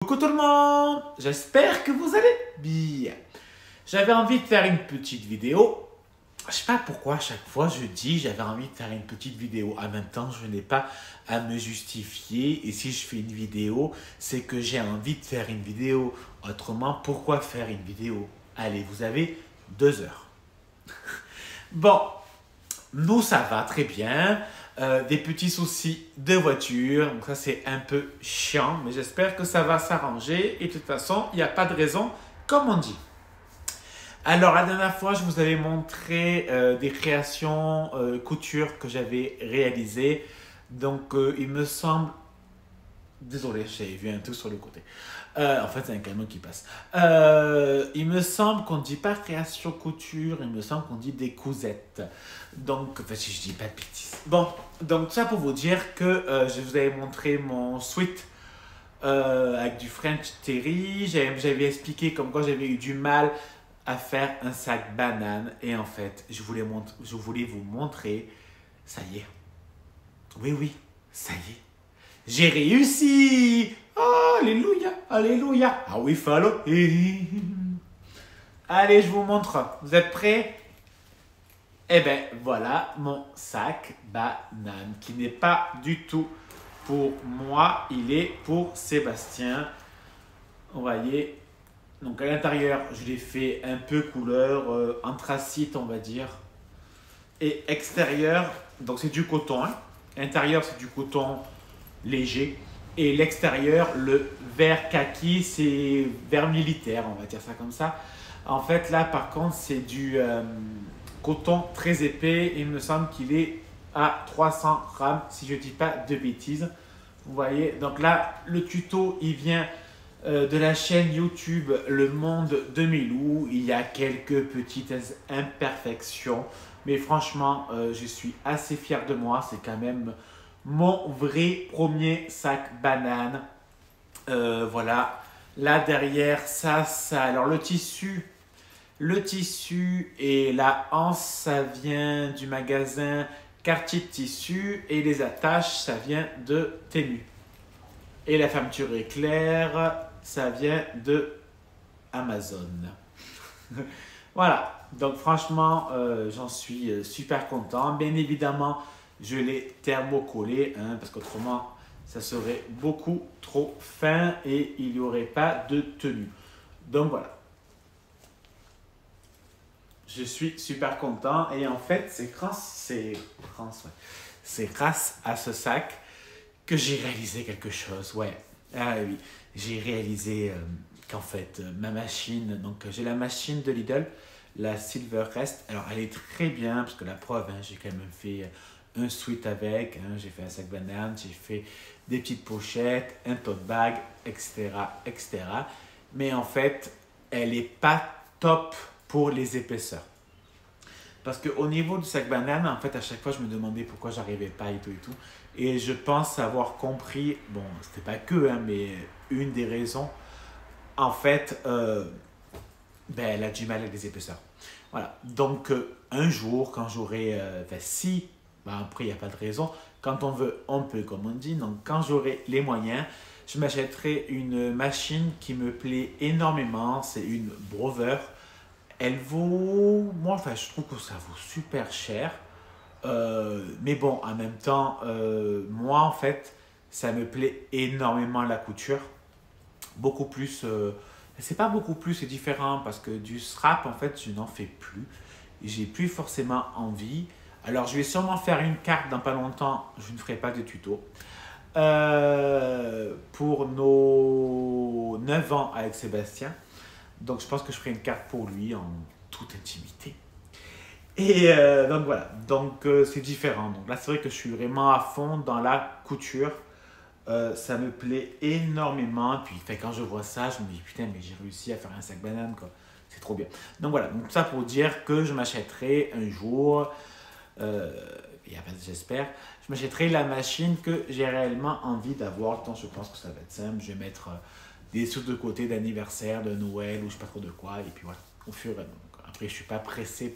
Coucou tout le monde, j'espère que vous allez bien. J'avais envie de faire une petite vidéo. Je sais pas pourquoi à chaque fois je dis j'avais envie de faire une petite vidéo. En même temps, je n'ai pas à me justifier. Et si je fais une vidéo, c'est que j'ai envie de faire une vidéo. Autrement, pourquoi faire une vidéo? Allez, vous avez 2 heures. Bon, nous ça va très bien. Des petits soucis de voiture, donc ça c'est un peu chiant, mais j'espère que ça va s'arranger et de toute façon, il n'y a pas de raison, comme on dit. Alors la dernière fois, je vous avais montré des créations couture que j'avais réalisées, donc il me semble... Désolé, j'avais vu un truc sur le côté. En fait, c'est un camion qui passe. Il me semble qu'on ne dit pas création couture, il me semble qu'on dit des cousettes. Donc, enfin, si je dis pas de bêtises. Bon, donc ça pour vous dire que je vous avais montré mon sweat avec du French Terry. J'avais expliqué comme quoi j'avais eu du mal à faire un sac banane. Et en fait, je voulais vous montrer. Ça y est. Oui, oui, ça y est. J'ai réussi! Oh, alléluia, alléluia. Ah oui, follow him. Allez, je vous montre. Vous êtes prêts? Eh bien, voilà mon sac banane qui n'est pas du tout pour moi. Il est pour Sébastien. Vous voyez. Donc, à l'intérieur, je l'ai fait un peu couleur anthracite, on va dire. Et extérieur, donc c'est du coton. Hein. Intérieur, c'est du coton léger. Et l'extérieur, le vert kaki, c'est vert militaire, on va dire ça comme ça. En fait, là, par contre, c'est du coton très épais. Il me semble qu'il est à 300 grammes, si je ne dis pas de bêtises. Vous voyez, donc là, le tuto, il vient de la chaîne YouTube Le Monde de Milou. Il y a quelques petites imperfections. Mais franchement, je suis assez fier de moi. C'est quand même mon vrai premier sac banane. Voilà. Là derrière, ça. Alors le tissu et la anse, ça vient du magasin Quartier de Tissu. Et les attaches, ça vient de Temu. Et la fermeture éclair, ça vient de Amazon. Voilà. Donc franchement, j'en suis super content. Bien évidemment, je l'ai thermocollé, hein, parce qu'autrement, ça serait beaucoup trop fin et il n'y aurait pas de tenue. Donc voilà. Je suis super content et en fait, c'est grâce à ce sac que j'ai réalisé quelque chose. Ouais, ah oui, j'ai réalisé qu'en fait, ma machine, donc j'ai la machine de Lidl, la Silverest. Alors, elle est très bien, parce que la preuve, hein, j'ai quand même fait un sweat avec, hein, j'ai fait un sac banane, j'ai fait des petites pochettes, un tote bag, etc., etc. Mais en fait, elle n'est pas top pour les épaisseurs. Parce qu'au niveau du sac banane, en fait, à chaque fois, je me demandais pourquoi j'arrivais pas et tout et tout. Et je pense avoir compris, bon, c'était pas que, hein, mais une des raisons, en fait, elle a du mal avec les épaisseurs. Voilà. Donc, un jour, quand j'aurai, si, après, il n'y a pas de raison. Quand on veut, on peut, comme on dit. Donc, quand j'aurai les moyens, je m'achèterai une machine qui me plaît énormément. C'est une Brover. Elle vaut, moi, enfin, je trouve que ça vaut super cher. Mais bon, en même temps, moi, en fait, ça me plaît énormément la couture. Beaucoup plus, c'est pas beaucoup plus, c'est différent parce que du strap, en fait, je n'en fais plus. J'ai plus forcément envie. Alors, je vais sûrement faire une carte dans pas longtemps. Je ne ferai pas de tuto. Pour nos 9 ans avec Sébastien. Donc, je pense que je ferai une carte pour lui en toute intimité. Et donc, voilà. Donc, c'est différent. Donc, là, c'est vrai que je suis vraiment à fond dans la couture. Ça me plaît énormément. Puis, quand je vois ça, je me dis, putain, mais j'ai réussi à faire un sac banane, quoi. C'est trop bien. Donc, voilà. Donc, ça pour dire que je m'achèterai un jour, il y a pas j'espère, je m'achèterai la machine que j'ai réellement envie d'avoir. Donc, je pense que ça va être simple. Je vais mettre des sous de côté d'anniversaire, de Noël ou je sais pas trop de quoi. Et puis voilà, au fur et à mesure. Après, je ne suis pas pressé.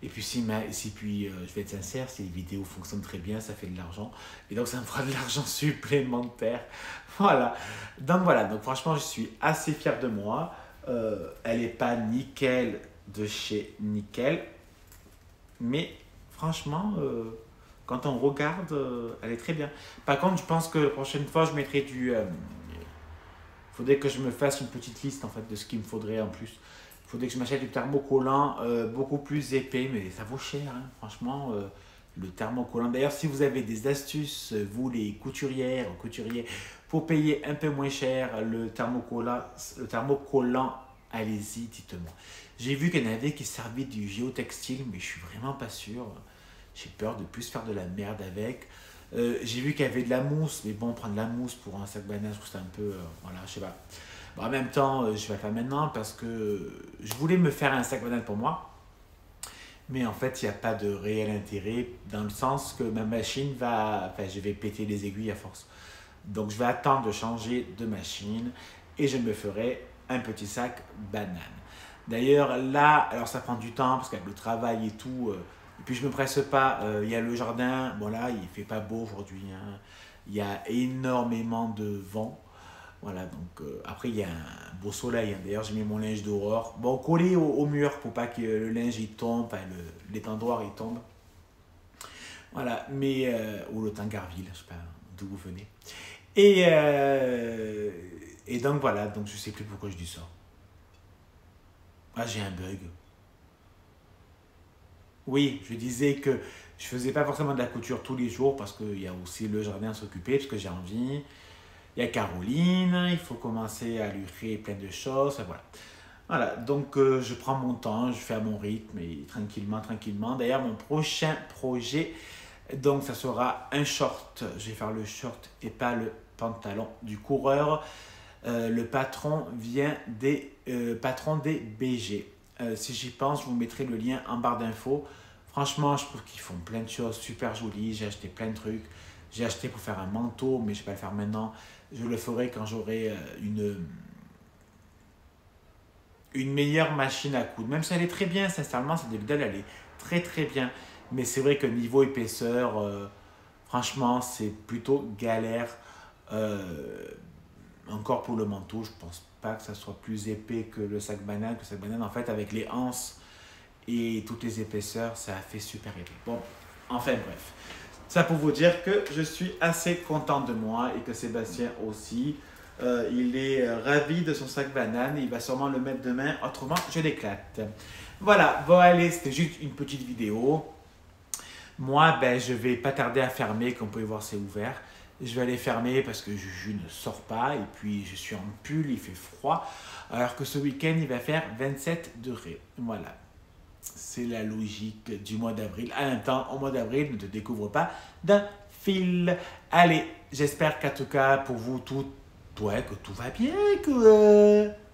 Et puis, je vais être sincère, si les vidéos fonctionnent très bien, ça fait de l'argent. Et donc, ça me fera de l'argent supplémentaire. Voilà. Donc franchement, je suis assez fier de moi. Elle n'est pas nickel de chez Nickel. Mais franchement, quand on regarde, elle est très bien. Par contre, je pense que la prochaine fois, je mettrai du... Il faudrait que je me fasse une petite liste en fait, de ce qu'il me faudrait en plus. Il faudrait que je m'achète du thermocollant beaucoup plus épais, mais ça vaut cher, hein, franchement, le thermocollant. D'ailleurs, si vous avez des astuces, vous les couturières ou couturiers, pour payer un peu moins cher le thermocollant, allez-y, dites-moi. J'ai vu qu'il y en avait qui servaient du géotextile, mais je suis vraiment pas sûr. J'ai peur de plus faire de la merde avec. J'ai vu qu'il y avait de la mousse, mais bon, prendre de la mousse pour un sac banane, je trouve que c'est un peu... voilà, je sais pas. Bon, en même temps, je vais le faire maintenant parce que je voulais me faire un sac banane pour moi. Mais en fait, il n'y a pas de réel intérêt dans le sens que ma machine va... Enfin, je vais péter les aiguilles à force. Donc, je vais attendre de changer de machine et je me ferai un petit sac banane. D'ailleurs, là, alors ça prend du temps parce qu'avec le travail et tout... et puis je ne me presse pas, il y a le jardin, bon là il ne fait pas beau aujourd'hui, hein. Il y a énormément de vent. Voilà, donc après il y a un beau soleil, hein. D'ailleurs j'ai mis mon linge dehors, bon collé au mur pour pas que le linge il tombe, enfin, l'étendoir il tombe. Voilà, mais, ou le Tangarville, je ne sais pas d'où vous venez. Et donc voilà, donc je ne sais plus pourquoi je dis ça. Ah, j'ai un bug. Oui, je disais que je faisais pas forcément de la couture tous les jours parce qu'il y a aussi le jardin à s'occuper, parce que j'ai envie. Il y a Caroline, il faut commencer à lui créer plein de choses, voilà. Voilà, donc je prends mon temps, je fais à mon rythme et tranquillement, tranquillement. D'ailleurs, mon prochain projet, donc ça sera un short. Je vais faire le short et pas le pantalon du coureur. Le patron vient des BG. Si j'y pense, je vous mettrai le lien en barre d'infos. Franchement, je trouve qu'ils font plein de choses super jolies. J'ai acheté plein de trucs. J'ai acheté pour faire un manteau, mais je ne vais pas le faire maintenant. Je le ferai quand j'aurai une meilleure machine à coudre. Même si elle est très bien, sincèrement, cette modèle, elle est très très bien. Mais c'est vrai que niveau épaisseur, franchement, c'est plutôt galère. Encore pour le manteau, je pense pas que ça soit plus épais que le sac banane. Le sac banane, en fait, avec les anses et toutes les épaisseurs, ça fait super épais. Bon, enfin bref. Ça pour vous dire que je suis assez content de moi et que Sébastien aussi. Il est ravi de son sac banane. Il va sûrement le mettre demain. Autrement, je l'éclate. Voilà, bon allez, c'était juste une petite vidéo. Moi, ben, je vais pas tarder à fermer. Comme vous pouvez voir, c'est ouvert. Je vais aller fermer parce que Juju ne sort pas. Et puis, je suis en pull, il fait froid. Alors que ce week-end, il va faire 27 degrés. Voilà. C'est la logique du mois d'avril. En même temps, au mois d'avril, ne te découvre pas d'un fil. Allez, j'espère qu'en tout cas, pour vous toutes, ouais, que tout va bien.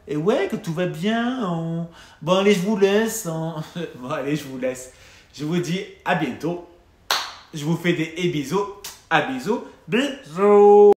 Et ouais, que tout va bien. Bon, allez, je vous laisse. Bon, allez, je vous laisse. Je vous dis à bientôt. Je vous fais des bisous. À bisous. Bisous.